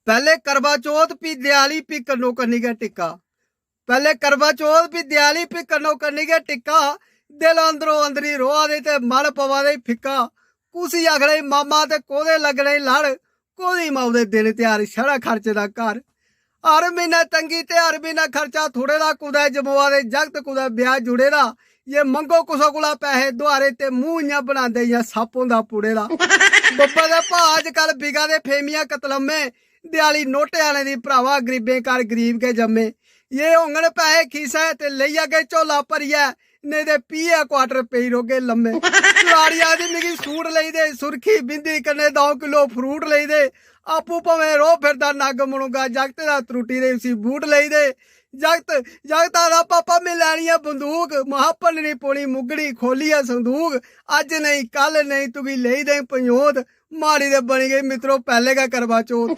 पहले करवा चौथ पी दियाली पी कन्नो करनी गया टिक्का। पहले करवा चौथ पी दियाली पी कन्नो करनी गया टिक्का। दिल अंदरों अंदरी रोआ दे ते मन पवा दे फिक्का। कुसी आखड़े मामा ते कोदे लगने लड़। कोदी माऊ दे दिन त्यार छड़ा खर्चे दा घर। हर महीने तंगी ते हर महीने खर्चा थोड़े दा कुदै जमवा दे जगत कुदै ब्याह जुड़े दा। ये मंगो कुसो कोला पैसे दुआरे ते मुंह इयां बनांदे इयां सप होंदा पुड़े दा। बब्बे दे भा अजकल बिगा दे फेमियां कतलम्मे। दियाली नोटे आने दी भरावा गरीबें घर गरीब के जम्मे। ये होंगन पैसे खीसै ते लेई अगे झोला भरियै नहीं ते पीए क्वार्टर पेई रोगे लम्मे। लाड़ी आखदी मिगी सूट लेई दे सुर्खी बिंदी कन्नै 2 किलो फ्रूट लेई दे। आपू भावें रो फिरदा नग मुनुगा जगत दा त्रुटी दे उसी बूट लेई दे। जगत आदा पापा मैं लैनी है बंदूक। महा भननी पौनी मुगड़ी खोलिए संदूक। अज नहीं कल नहीं तुगी लेई दे पंजोत। माड़ी दे बनी गई मित्रो पहले गै करवा चौथ।